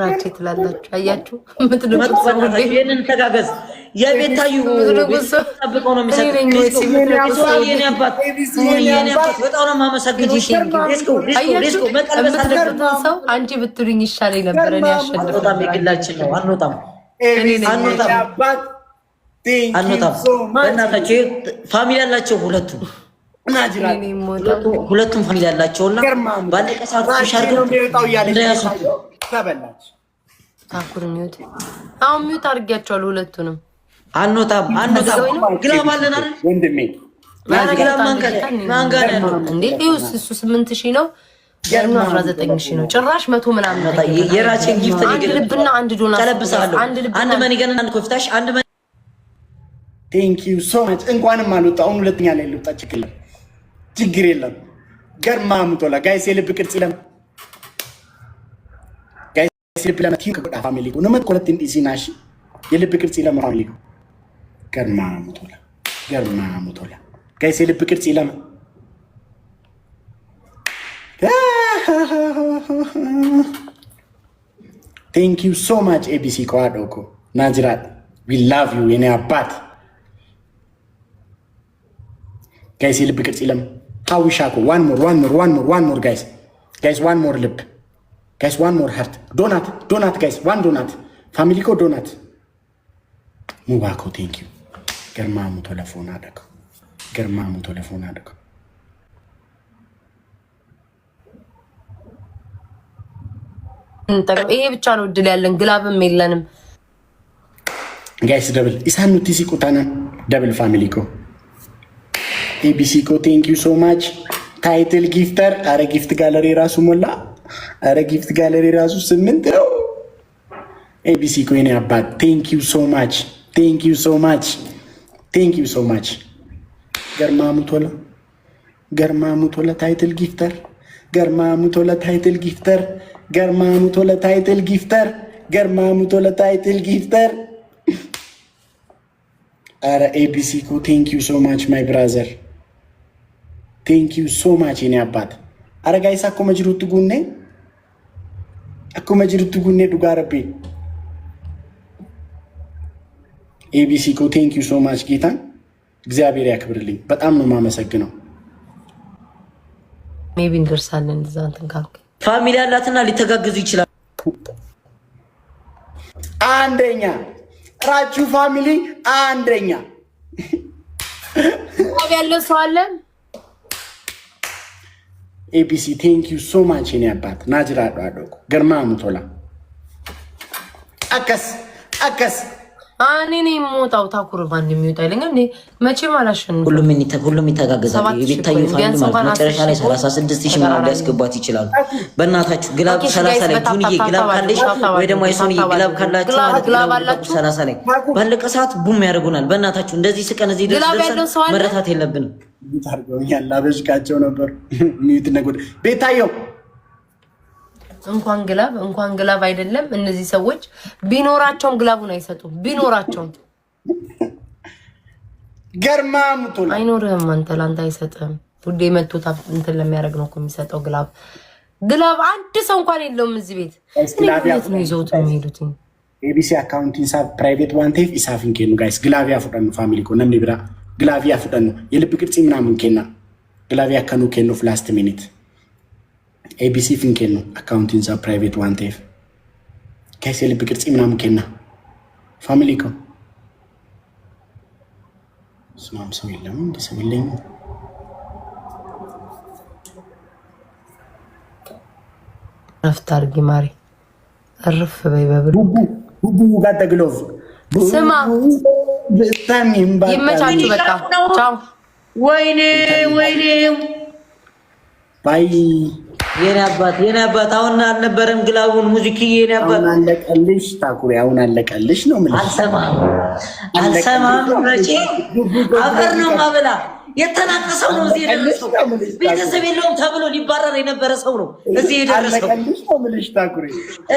ራቼ ትላላችሁ አያችሁ ምትደውቁ ሰው ይሄንን ተጋገዝ የቤታዩ ተጠብቀው ነው የሚሰጡት የኔ አባት በጣም ነው ማመሰግንሽ ሌስኮ መቀልበስ አለበት ሰው አንቺ ብትሉኝ ይሻለኝ ነበር እኔ አሸንፍ በጣም ይግላችሁ ነው አንወጣም በእናታችሁ ፋሚሊ ያላቸው ሁለቱም ፋሚሊ ያላቸውና ባለቀ ሰዓት ተሻርገው እንደያሱ ተበላች ታኩር ሚውት አሁን ሚውት አድርጊያቸዋለሁ ሁለቱንም አንወጣም ግላብ አለን አይደል ወንድሜ ግላብ ማንጋር ያለው እንዴ ይውስ እሱ 8000 ነው ያርና 19000 ነው ጭራሽ 100 ምናምን የራሴን ጊፍት አንድ ልብና አንድ ዶናት ተለብሳለሁ አንድ መኒገን አንድ ኮፍታሽ አንድ ቴንክ ዩ ሶ ማች እንኳንም አልወጣሁም ሁለተኛ ላይ ልውጣ ችግር የለም ገርማ ሙቶላ ጋይስ የልብ ቅርጽ ይለም የልብ ለማቲም ከቆዳ ፋሚሊ ነው መጥቆለት እንዲሲናሽ የልብ ቅርጽ ይለም ፋሚሊ ገርማ ሙቶላ ጋይስ የልብ ቅርጽ ይለም ቴንክ ዩ ሶ ማች ኤቢሲ ቋዶኮ ናዝራት ዊ ላቭ ዩ የኔ አባት ጋይስ የልብ ቅርጽ ይለም ሀዊሻኮ one more guys one more lip guys one more heart donut guys one donut family ko donut mubako thank you germamu telefon adako እንጠቅ ይሄ ብቻ ነው ድል ያለን ግላብም የለንም guys double ኢሳኑ ቲሲቁታና double family ko ABC ko thank you so much title gifter are gift gallery ራሱ ሞላ are gift gallery ራሱ 8 ነው ABC ko የኔ አባት thank you so much ገርማሙ ቶላ title gifter are ABC ko thank you so much my brother thank you so much የኔ አባት አረ ጋይስ አኮ መጅሩት ጉኔ ዱጋረቤ ኤቢሲ ኮ ቴንክ ዩ ሶ ማች ጌታን እግዚአብሔር ያክብርልኝ በጣም ነው ማመሰግነው ሜቢ እንደርሳለን እንደዛ እንትን ካልክ ፋሚሊ ያላትና ሊተጋገዙ ይችላል አንደኛ ራቹ ፋሚሊ አንደኛ ያለው ሰው አለ ABC thank you so much የኔ አባት ናጅራዶ አዶኮ ገርማ ሙቶላ አከስ እኔ ነኝ የምወጣው ታኩር ማን የሚወጣልኝ እንዴ መቼም አላሸንፍም ሁሉም ይተጋገዛሉ የቤታዩ ፋሚሊ ማለት መጨረሻ ላይ 36000 ምናምን ሊያስገባት ይችላል በእናታችሁ ግላብ 30 ላይ ጁንዬ ግላብ ካለሽ ወይ ደግሞ አይሶንዬ ግላብ ካላችሁ ግላብ አላችሁ 30 ላይ ባለቀ ሰዓት ቡም ያደርጉናል በእናታችሁ እንደዚህ ስቀን እዚህ ድረስ መረታት የለብንም ታርገውኛል አበሽቃቸው ነበር ሚት ነገር ቤታየው እንኳን ግላብ አይደለም እነዚህ ሰዎች ቢኖራቸውም ግላቡን አይሰጡም ቢኖራቸውም ገርማሙቶ አይኖርህም አንተ ላንተ አይሰጥም ውዴ መጥቶታ እንትን ለሚያደርግ ነው እኮ የሚሰጠው ግላብ አንድ ሰው እንኳን የለውም እዚህ ቤት ግላብ ነው ይዘውት የሚሄዱት ኤቢሲ አካውንት ኢንሳብ ፕራይቬት ዋን ቴፍ ኢሳፍን ኬኑ ጋይስ ግላቪያ ፉዳኑ ፋሚሊ ኮ ነምኒ ብራ ግላቪያ ፉዳኑ የልብ ቅርጽ ምናምን ኬና ግላቪያ ከኑ ኬኑ ፍላስት ሚኒት ABC ፊንኬኑ አካውንት ኢንሳብ ፕራይቬት ዋን ቴፍ ጋይስ የልብ ቅርጽ ምናምን ኬና ፋሚሊ ኮ ስማም ሰው የለም እንደሰው የለኝ አፍታር ጊማሪ አርፍ በይ በብሩ ቡቡ ጋር ተግሎቭ ስማ ይመቻችሁ በቃ ቻው ወይኔ ባይ የኔ አባት አሁን አልነበረም ግላቡን ሙዚክዬ የኔ አባት አሁን አለቀልሽ ታኩሪ አሁን አለቀልሽ ነው ምን አልሰማም ረጪ አፈር ነው ማበላ የተናቀሰው ነው እዚህ የደረሰው ቤተሰብ የለውም ተብሎ ሊባረር የነበረ ሰው ነው እዚህ የደረሰው አለቀልሽ ነው ምልሽ ታኩሪ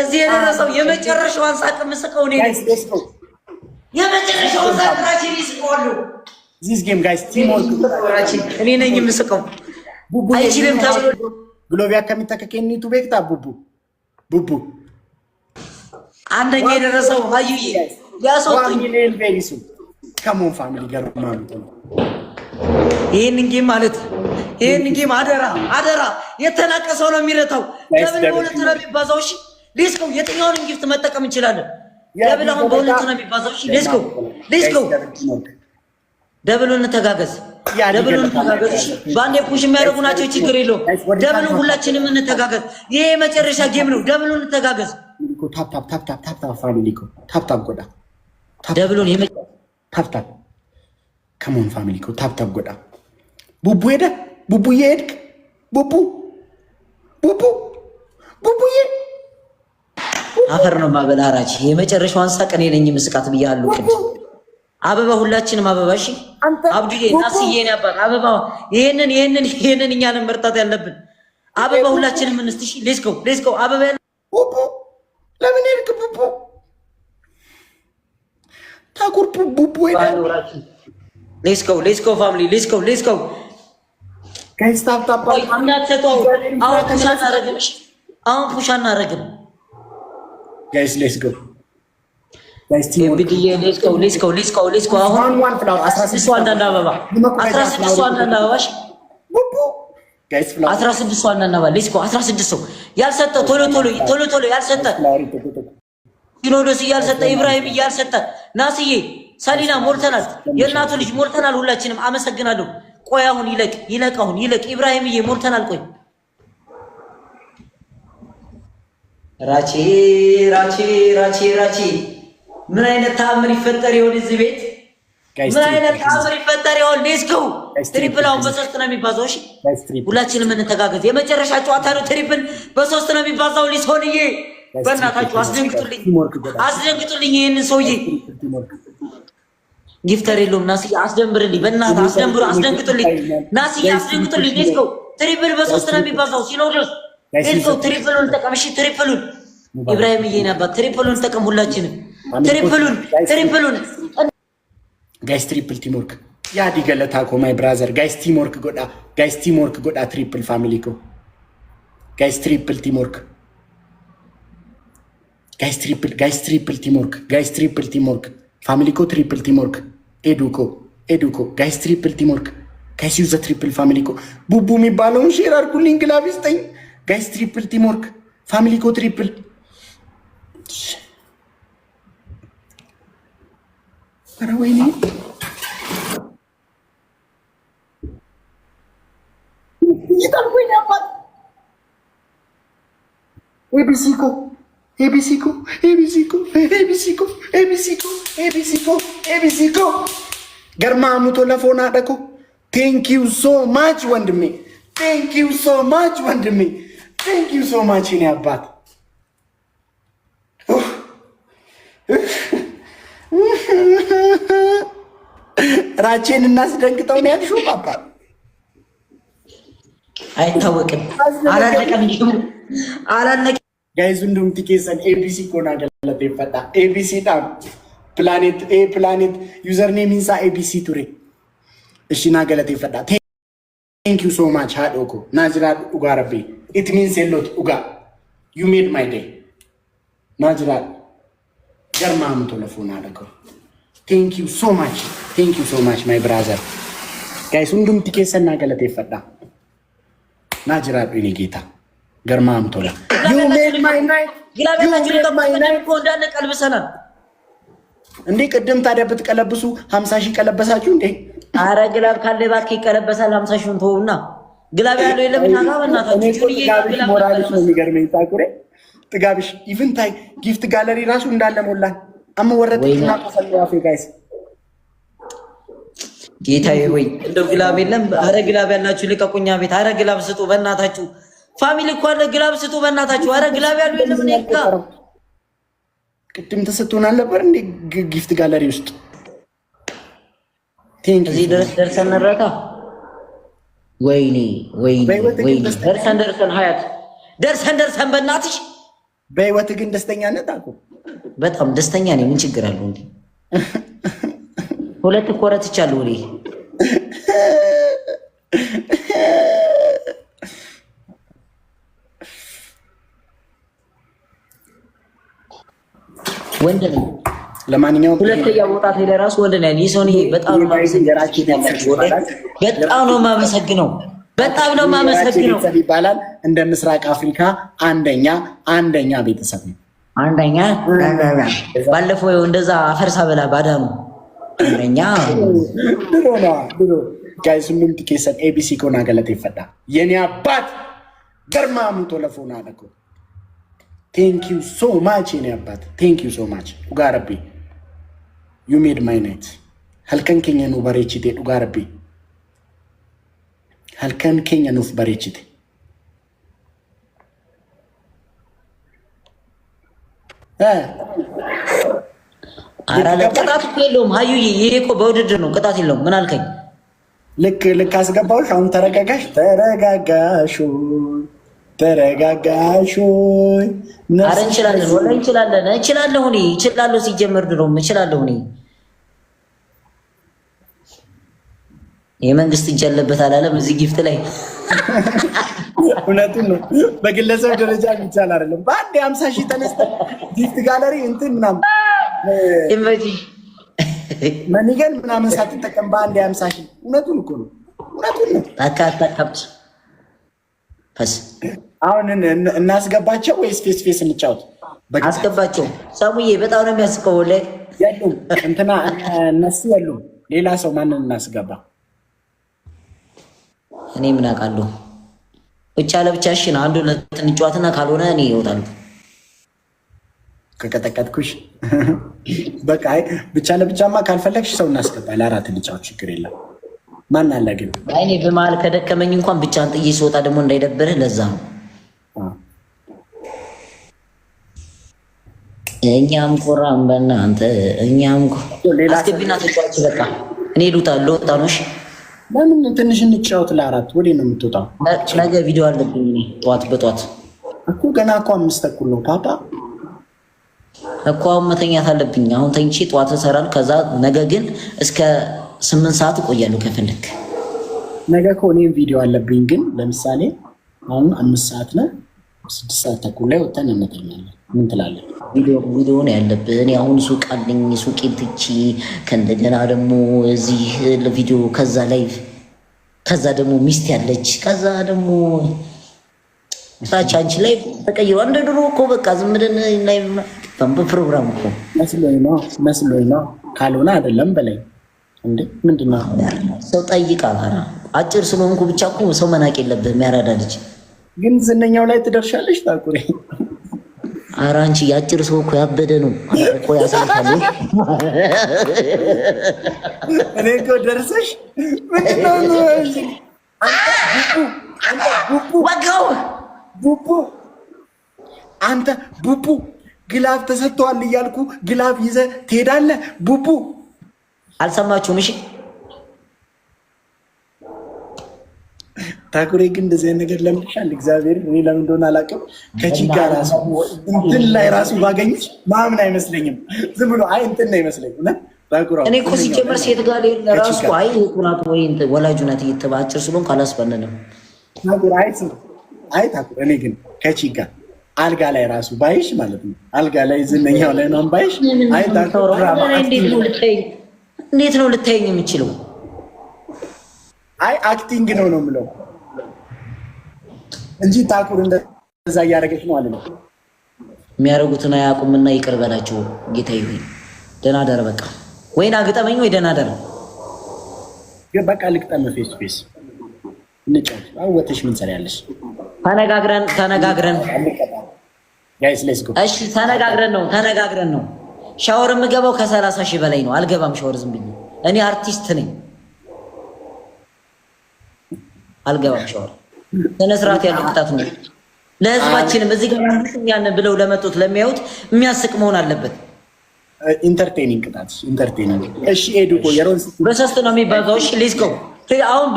እዚህ የደረሰው የመጨረሻውን ሳቅ መስቀው ነው የመጨረሻውን ሳቅ ራቺ ይስቆሉ this game guys team work ራቺ እኔ ነኝ የምስቀው አይችልም ተብሎ ግሎቢያ ከሚተከከኝ ዩቲዩብ ቤክታ ቡቡ አንደኛ የደረሰው አዩዬ ያስወጡኝ ቬሪሱ ከሞን ፋሚሊ ጋር ማለት ነው። ይሄን ጌም ማለት ይሄን ጌም አደራ የተናቀሰው ነው የሚረታው። ለምን በሁለት ነው የሚባዛው? እሺ ሌስኮ የትኛውንም ጊፍት መጠቀም እንችላለን። ለምን አሁን በሁለት ነው የሚባዛው? እሺ ሌስኮ ደብሉን ተጋገዝ። እሺ ባንዴ ፑሽ የሚያደርጉ ናቸው፣ ችግር የለውም። ደብሉን ሁላችንም እንተጋገዝ። ይሄ የመጨረሻ ጌም ነው። ደብሉን እንተጋገዝ። ታፕ ፋሚሊ ኮ ታፕ ጎዳ ደብሉን ታፕ ከሞን ፋሚሊ ኮ ታፕ ጎዳ ቡቡ ሄደ ቡቡዬ ሄድክ ቡቡዬ አፈር ነው ማበላራች የመጨረሻዋን ሳቅ እኔ ነኝ ምስቃት ብያለሁ። ቅድም አበባ ሁላችንም አበባ። እሺ አብዱዬ ናስዬ ነው አባት አበባ። ይሄንን እኛንም መርጣት ያለብን አበባ ሁላችንም እንስት። እሺ ሌትስ ጎ አበባ ቡቡ ለምን ሄድክ ቡቡ ታኩር ቡቡ ሄደ። ሌትስ ጎ ፋሚሊ ሌትስ ጎ ጋይስ ታፕ እንዳትሰጠው። አሁን ፑሽ አናረግም ጋይስ ሌትስ ጎ ጋይስ ቢዲዬ ሌትስ ጎ አሁን 16 አንዳንድ አበባ 16 አንዳንድ አበባ ቡቡ ጋይስ ፍላወር 16 አንዳንድ አበባ ሌትስ ጎ 16 ሰው ያልሰጠ ቶሎ ያልሰጠ ሲኖዶስ ያልሰጠ ኢብራሂም ያልሰጠ ናስዬ ሰሊና ሞልተናል። የእናቱ ልጅ ሞልተናል። ሁላችንም አመሰግናለሁ። ቆይ አሁን ይለቅ ኢብራሂምዬ ሞልተናል። ቆይ ራቼ ምን አይነት ተአምር ይፈጠር ይሆን እዚህ ቤት? ምን አይነት ተአምር ይፈጠር ይሆን? ሌትስ ጎ ትሪፕል አሁን በሶስት ነው የሚባዛው። እሺ ሁላችንም እንተጋገዝ። የመጨረሻ ጨዋታ ነው። ትሪፕል በሶስት ነው የሚባዛው። ሊሶንዬ በእናታችሁ አስደንግጡልኝ ይሄንን ሰውዬ። ጊፍተር የለውም ናስዬ አስደንብርልኝ፣ በእናትህ አስደንግጡልኝ ናስዬ አስደንግጡልኝ። ሌትስ ጎ ትሪፕል በሶስት ነው የሚባዛው። ሲኖዶስ ሌትስ ጎ ትሪፕሉን ተቀም። እሺ ትሪፕሉን ኢብራሂምዬ ነበር። ትሪፕሉን ተቀም። ሁላችንም ትሪፕሉን ጋይስ ትሪፕል ቲምወርክ ያዲ ገለታ ኮ ማይ ብራዘር ጋይስ ቲምወርክ ጎዳ ትሪፕል ፋሚሊ ኮ ጋይስ ትሪፕል ቲምወርክ ጋይስ ትሪፕል ቲምወርክ ፋሚሊ ኮ ትሪፕል ቲምወርክ ኤዱኮ ጋይስ ትሪፕል ቲምወርክ ጋይስ ዩዘ ትሪፕል ፋሚሊ ኮ ቡቡ የሚባለውን ሼር አድርጉልኝ። ግላብ ይስጠኝ ጋይስ ትሪፕል ቲምወርክ ፋሚሊ ኮ ትሪፕል ኧረ ወይኔ ይጠልኩኝ አባት ኤቢሲኮ ገርማሙቶ ለፎና ደኮ ቴንኪዩ ሶ ማች ወንድሜ ቴንኪዩ ሶ ማች ኔ አባት ራቼን እናስደንግጠው ነው ያልሽው ፓፓ? አይታወቅም። አላለቀም ጋይዝ እንደም ቲኬሰን ኤቢሲ ኮና ገለተ ይፈታ ኤቢሲ ጣም ፕላኔት ዩዘር ኔም ኢንሳ ኤቢሲ ቱሬ እሺ ና ገለተ ይፈታ ቴንክ ዩ ሶ ማች ሃዶኮ ናጅራ ኡጋረቤ ኢት ሚንስ ኤሎት ኡጋ ዩ ሜድ ማይ ዴይ ናጅራ ገርማም ቶለፎና አደኮ ቴንክ ዩ ሶ ማች ማይ ብራዘር ጋይስ እንደም ቲኬሰን ና ገለተ ይፈታ ናጅራ ቢኒ ጌታ ገርማም ቶላ ዩ ሜድ ማይ ናይት እንዳለ ቀልብሰናል እንዴ ቅድም ታዲያ ብትቀለብሱ 50 ሺህ ቀለበሳችሁ እንዴ? አረ ግላብ ካለ ባክ ይቀለበሳል። 50 ሺህን ተውና ግላብ ያለው የለም እና በእናታችሁ ጁንዬ ግላብ ሞራልሽ ነው የሚገርመኝ። ታኩሬ ጥጋብሽ ኢቭን ታይ ጊፍት ጋለሪ ራሱ እንዳለ ሞላን። አመወረጥና ተሰልያው ጋይስ ጌታዬ ወይ እንደው ግላብ የለም። አረ ግላብ ያላችሁ ልቀቁኛ ቤት። አረ ግላብ ስጡ በእናታችሁ ፋሚሊ እኮ አለ ግላብ ስጡ በእናታችሁ። አረ ግላብ ያለው የለም ነካ ቅድም ተሰጥቶናል ነበር እንዴ ጊፍት ጋለሪ ውስጥ። ቴንክ ዩ እዚህ ድረስ ደርሰን ነረታ። ወይኔ ደርሰን ሀያት ደርሰን በእናትሽ በህይወት ግን ደስተኛ ነህ አልኩ። በጣም ደስተኛ ነኝ። ምን ችግር አለው እንዴ? ሁለት ኮረትቻለሁ እኔ ወንድ ነኝ። ለማንኛውም ሁለተኛ መውጣት ለራሱ ወንድ ነኝ። ይሶኒ በጣም ነው የማመሰግነው። በጣም ነው የማመሰግነው። ይባላል እንደ ምስራቅ አፍሪካ አንደኛ ቤተሰብ ነው። አንደኛ ባለፈው እንደዛ አፈርሳ በላ ባዳ ነው አንደኛ ድሮ ጋይስ ሁሉም ቲኬሰን ኤቢሲ ኮና ገለተ ይፈዳ የኔ አባት ገርማሙ ቶለፎና አለኮ ቴንክ ዩ ሶ ማች የኔ አባት ቴንክ ዩ ሶ ማች ኡጋረቢ ዩ ሜድ ማይ ናይት halkan keenya nu bareechite ኡጋረቢ halkan keenya nuuf bareechite አራለ ቅጣት የለውም። ሀዩዬ ይሄ እኮ በውድድር ነው፣ ቅጣት የለውም። ምን አልከኝ? ልክ አስገባሁሽ። አሁን ተረጋጋሽ። አረ እንችላለን፣ ወላሂ እንችላለን። እችላለሁ። ሲጀመር ድሮም እችላለሁ እኔ። የመንግስት እጅ አለበት አላለም እዚህ ጊፍት ላይ። እውነቱን ነው። በግለሰብ ደረጃ ይቻል አይደለም። በአንድ 50 ሺህ ተነስተን ጊፍት ጋለሪ እንትን ምናምን መኒገን ምናምን ሳትጠቀም በአንድ 50 ሺህ። እውነቱን እኮ ነው። አካታካብት ፓስ አሁን እናስገባቸው ወይስ ፌስ እንጫወት? አስገባቸው። ሰሙዬ በጣም ነው የሚያስቀው። ላይ ያሉም እንትና እነሱ ያሉም ሌላ ሰው ማንን እናስገባ? እኔ ምን አውቃለሁ። ብቻ ለብቻ እሺ ነው። አንዱ እንጫወትና ካልሆነ እኔ እወጣለሁ። ከቀጠቀጥኩሽ በቃ ብቻ ለብቻማ ካልፈለግሽ ሰው እናስገባ። ለአራት እንጫወት፣ ችግር የለም። ማን አለ ግን? እኔ በመሀል ከደከመኝ እንኳን ብቻን ጥዬ ስወጣ ደግሞ እንዳይደብርህ፣ ለዛ ነው። እኛም ኮራም በእናንተ እኛም አስገቢና ተጫዋች። በቃ እኔ ልውጣ ነው። እሺ ለምን ትንሽ እንጫወት? ለአራት ወዴ ነው የምትወጣው? ነገ ቪዲዮ አለብኝ እኔ በጠዋት እኮ ገና እኮ 5 ተኩል ነው ፓፓ እኮ አሁን መተኛት አለብኝ። አሁን ተኝቼ ጠዋት እሰራለሁ። ከዛ ነገ ግን እስከ 8 ሰዓት እቆያለሁ ከፈለክ። ነገ እኮ እኔም ቪዲዮ አለብኝ። ግን ለምሳሌ አሁን 5 ሰዓት ነው፣ 6 ሰዓት ተኩል ላይ ወጥተን እንተኛለን። ምን ትላለህ? ቪዲዮ ነው ያለብህ። እኔ አሁን ሱቅ አለኝ፣ ሱቄን ትቼ ከእንደገና ደግሞ እዚህ ለቪዲዮ ከዛ ደግሞ ሚስት ያለች ከዛ ደግሞ አንቺ ላይ ተቀይሮ እንደ ድሮ እኮ በቃ ዝም ብለን ላይ በፕሮግራም እኮ መስሎኝ ነው። ካልሆነ አይደለም በላይ እንዴ ምንድን ነው ሰው ጠይቃል። አጭር ስለሆንኩ ብቻ እኮ ሰው መናቅ የለብህም። ያራዳ ልጅ ግን ዝነኛው ላይ ትደርሻለሽ ታቁሪ። ኧረ አንቺ የአጭር ሰው እኮ ያበደ ነው እኮ ያሳልፋል። እኔ እኮ ደርሰሽ ምንድን ነው አንተ ቡቡ ግላብ ተሰጥቷል እያልኩ ግላብ ይዘህ ትሄዳለህ። ቡቡ አልሰማችሁም? እሺ ታኩሬ ግን እንደዚህ አይነት ነገር ለምንሻል? እግዚአብሔር እኔ ለምን እንደሆነ አላውቅም። ከቺጋ ራሱ እንትን ላይ ራሱ ባገኝሽ ማምን አይመስለኝም። ዝም ብሎ አይ እንትን ነው ይመስለኝ እና ታኩራ እኔ እኮ ሲጀመር ሴት ጋር ለራሱ አይ ሁናት ወይ ወላጁ ናት እየተባጭር ስለሆን ካላስፈነንም ታኩራ አይ ታኩራ እኔ ግን ከቺጋ አልጋ ላይ ራሱ ባይሽ ማለት ነው። አልጋ ላይ ዝነኛው ላይ ነው ባይሽ። አይ ታኩራ እንዴት ነው ልታየኝ የምችለው? አይ አክቲንግ ነው የምለው እንጂ ታኩር እንደዛ እያደረገች ነው አለ ነው። የሚያደርጉትን አያውቁምና ይቅር በላቸው ጌታዬ። ደህና ደር በቃ ወይና ግጠመኝ ወይ ደህና ደር በቃ ልቅጠም። ፌስ ቱ ፌስ እንጫወት። አወተሽ ምን ሰሪያለሽ? ተነጋግረን ጋይስ ሌትስ ጎ። እሺ ተነጋግረን ነው። ሻወር የምገባው ከ30 ሺህ በላይ ነው። አልገባም ሻወር ዝም ብዬ። እኔ አርቲስት ነኝ። አልገባም ሻወር። ስነ ስርዓት ያለው ቅጣት ነው ለህዝባችንም። እዚህ ጋር ያን ብለው ለመጡት ለሚያዩት የሚያስቅ መሆን አለበት። ኢንተርቴኒንግ ቅጣት ኢንተርቴኒንግ። እሺ ኤዱኮ የሮን በሶስት ነው የሚባዛው። እሺ ሌትስ ጎ። አሁን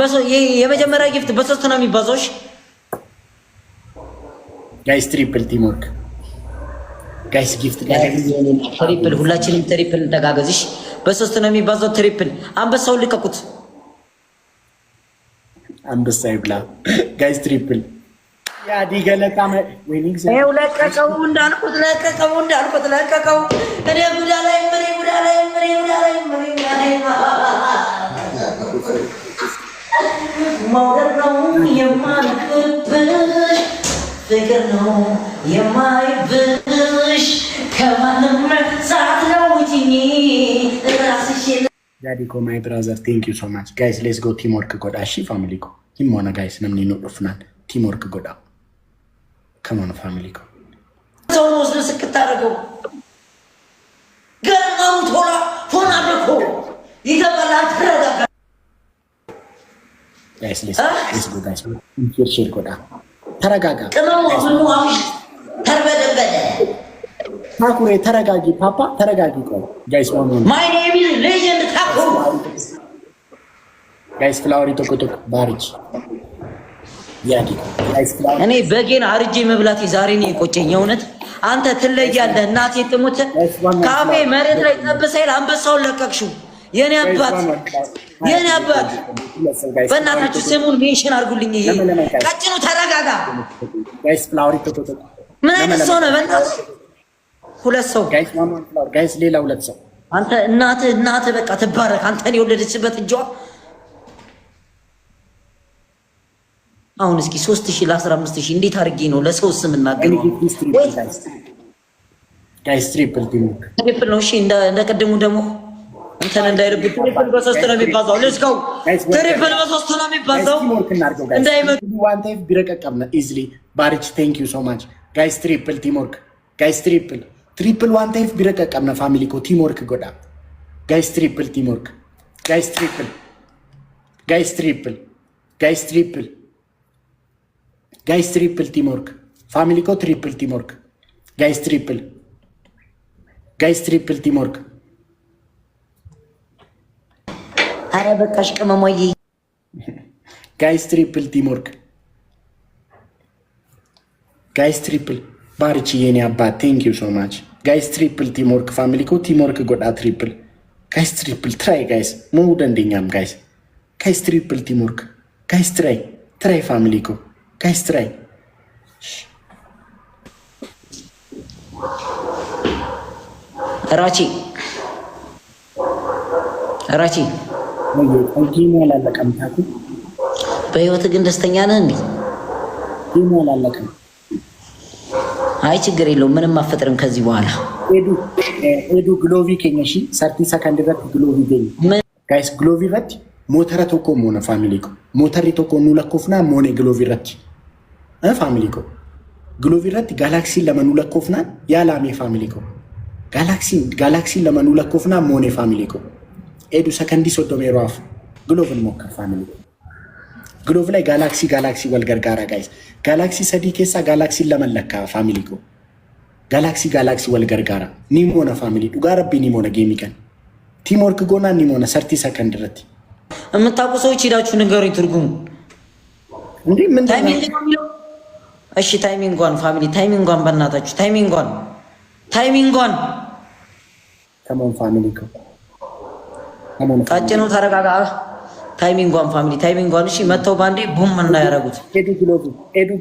የመጀመሪያ ጊፍት በሶስት ነው የሚባዛው። እሺ ጋይስ ትሪፕል ቲም ወርክ ጋይስ ጊፍት ትሪፕል፣ ሁላችንም ትሪፕል እንተጋገዝሽ። በሶስት ነው የሚባዛው ትሪፕል። አንበሳውን ልቀቁት። አንበሳ ይብላ ጋይስ ትሪፕል ያዲ ገለታ ወይኒንግ ለቀቀው እንዳልኩት እኔ ጉዳ ላይ መውደድ ነው የማልክብሽ ፍቅር ነው የማይብሽ ከማንም መሳት ነው ውጪኝ ራስሽ ዳዲኮ ማይ ብራዘር ቴንክ ዩ ሶ ማች ጋይስ ሌትስ ጎ ቲም ወርክ ጎዳ እሺ ፋሚሊ ኮ ሂሞና ጋይስ ነምኒ ነው ዶፍናን ቲም ወርክ ጎዳ ከማን ፋሚሊ ኮ ሰው ነው ስልስክ ታረገው ገርማው ቶላ ፎና ደኮ ይገባላል ተረጋጋ ጋይስ ሌትስ ጎ ጋይስ ሼር ጎዳ ተረጋጋ ቅመሙ ሁሉ አምሽ ተርበደበደ ታኩሬ ተረጋጊ ፓፓ ተረጋጊ ቆይ ጋይስ ዋን ማይ ኔም ኢዝ ሌጀንድ ታኩ ጋይስ ፍላወሪ ተቆጥቶ ባርች ያዲ ጋይስ ፍላወሪ እኔ በጌን አርጄ መብላቴ ዛሬ ነው የቆጨኝ እውነት አንተ ትለያለህ እናቴ ትሙት ካፌ መሬት ላይ ጠብሰይል አንበሳውን ለቀቅሽው የኔ አባት በእናታችሁ ስሙን ሜንሽን አድርጉልኝ ይሄ ቀጭኑ ተረጋጋ ጋይስ ፍላወሪ ተቆጥቶ ምን አይነት ሰው ነው በእናትህ ሁለት ሰው ጋይስ ማማ ፍላወሪ ጋይስ ሌላ ሁለት ሰው አንተ እናትህ በቃ ትባረክ አንተን የወለደችበት እጇ አሁን እስኪ 3000 ለ15000 እንዴት አድርጌ ነው ለሰው ስም እናገረው ጋይስ ትሪፕል ነው እሺ እንደ ቀደሙ ደግሞ እንትን እንዳይረብ ትሪፕል በሶስት ነው የሚባዛው ሌትስ ጎ ትሪፕል በሶስት ነው የሚባዛው እንዳይመጡ ዋን ታይም ቢረቀቀምና ኢዚሊ ባርች ቴንክ ዩ ሶ ማች ጋይስ ትሪፕል ቲም ወርክ ጋይስ ትሪፕል ዋን ታይም ቢረቀቀምና ፋሚሊ ኮ ቲም ወርክ ጎዳ ጋይስ ትሪፕል ቲም ወርክ ጋይስ ትሪፕል ጋይስ ትሪፕል ቲም ወርክ ፋሚሊ ኮ ትሪፕል ቲም ወርክ ጋይስ ትሪፕል ቲም ወርክ አረ በቃሽ ቅመሞዬ ጋይስ ትሪፕል ቲም ወርክ ጋይስ ትሪፕል ባርቺ የኔ አባት ቴንክ ዩ ሶ ማች ጋይስ ትሪፕል ቲም ወርክ ፋሚሊ ኮ ቲም ወርክ ጎዳ ትሪፕል ጋይስ ትሪፕል ትራይ ጋይስ ሞድ እንደኛም ጋይስ ትሪፕል ቲም ወርክ ጋይስ ትራይ ፋሚሊ ኮ ጋይስ ትራይ ራቺ ጌም ያላለቀም ታኩ በህይወት ግን ደስተኛ ነህ እንዴ? ጌም ያላለቀም አይ ችግር የለውም ምንም አፈጥርም ከዚህ በኋላ ኤዱ ግሎቪ ከኛሺ 30 ሰከንድ ረት ግሎቪ ገኝ ጋይስ ግሎቪ ረት ሞተረ ቶኮ ሞነ ፋሚሊ ኮ ሞተሪ ቶኮ ኑ ለኮፍና ሞኔ ግሎቪ ረት ፋሚሊ ኮ ግሎቪ ረት ጋላክሲ ለመኑ ለኮፍና ያላሜ ፋሚሊ ኮ ጋላክሲ ለመኑ ለኮፍና ሞኔ ፋሚሊ ኮ ኤዱ ሰከንዲ ሶዶሜሮ አፍ ግሎቭን ሞከር ፋሚሊ ግሎቭ ላይ ጋላክሲ ወልገርጋራ ጋይስ ጋላክሲ ሰዲ ኬሳ ጋላክሲ ለመለካ ፋሚሊ ኮ ጋላክሲ ወልገርጋራ ኒሞነ ፋሚሊ ዱጋረቢ ኒሞነ ጌሚከን ቲም ወርክ ጎና ኒሞነ 30 ሰከንድ ረት የምታውቁ ሰዎች ሄዳችሁ ንገሩኝ ትርጉሙ እንዴ ምን ታይሚንግ ነው የሚለው እሺ ታይሚንጓን ፋሚሊ ታይሚንጓን በእናታችሁ ታይሚንጓን ከሞን ፋሚሊ ኮ ቀጭኑ ተረጋጋ ታይሚንጓን ፋሚሊ ታይሚንጓን እሺ መተው ባንዴ ቡም እና ያረጉት ኤዱ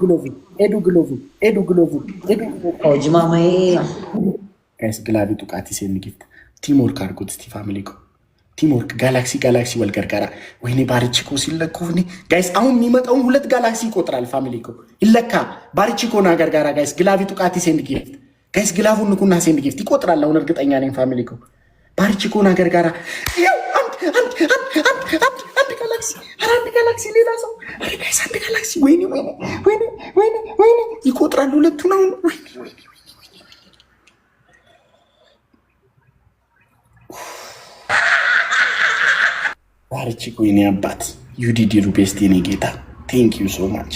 ግሎቭ ኦጅማማይ ጋይስ ግላቪ ጡቃቲ ሴን ጊፍት ቲም ወርክ አርጉት እስቲ ፋሚሊ ኮ ቲም ወርክ ጋላክሲ ወልገርጋራ ወይኔ ባርቺኮ ሲለኩፍኒ ጋይስ አሁን የሚመጣውን ሁለት ጋላክሲ ይቆጥራል ፋሚሊ ኮ ይለካ ባርቺኮ ናገርጋራ ጋይስ ግላቪ ጡቃቲ ሴን ጊፍት ጋይስ ግላቡን ንኩና ሴን ጊፍት ይቆጥራል አሁን እርግጠኛ ነኝ ፋሚሊ ኮ ባርቺኮ ናገርጋራ ያው አንድ ጋላክሲ ሌላ ሰው ጋይስ አንድ ጋላክሲ ወይኔ ይቆጥራል ሁለቱን አሁን ወይኔ ባርቺኮ የኔ አባት ዩዲዲሩ ቤስት የኔ ጌታ ቴንክ ዩ ሶ ማች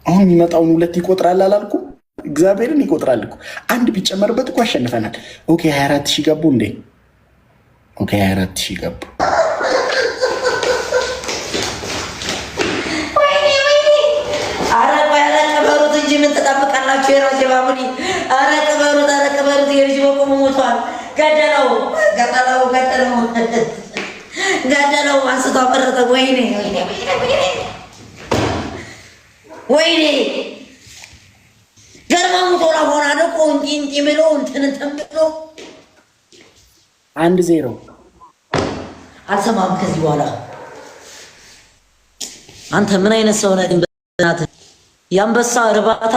አሁን የሚመጣውን ሁለት ይቆጥራል አላልኩ እግዚአብሔርን ይቆጥራል እኮ አንድ ቢጨመርበት እኮ አሸንፈናል ኦኬ 24000 ገቡ እንዴ ኦኬ 24000 ገቡ ምን ተጣበቃላችሁ የራሴ ባቡኒ አረ ቅበሩት የልጅ በቆሙ ሞቷል ገደለው አንስቶ አፈረጠ ወይኔ ገርማሙ ቶላ ሆና ደቆ እንጂ ብሎ እንትን ብሎ 1-0 አልሰማም ከዚህ በኋላ አንተ ምን አይነት ሰው ነህ? በእናትህ የአንበሳ እርባታ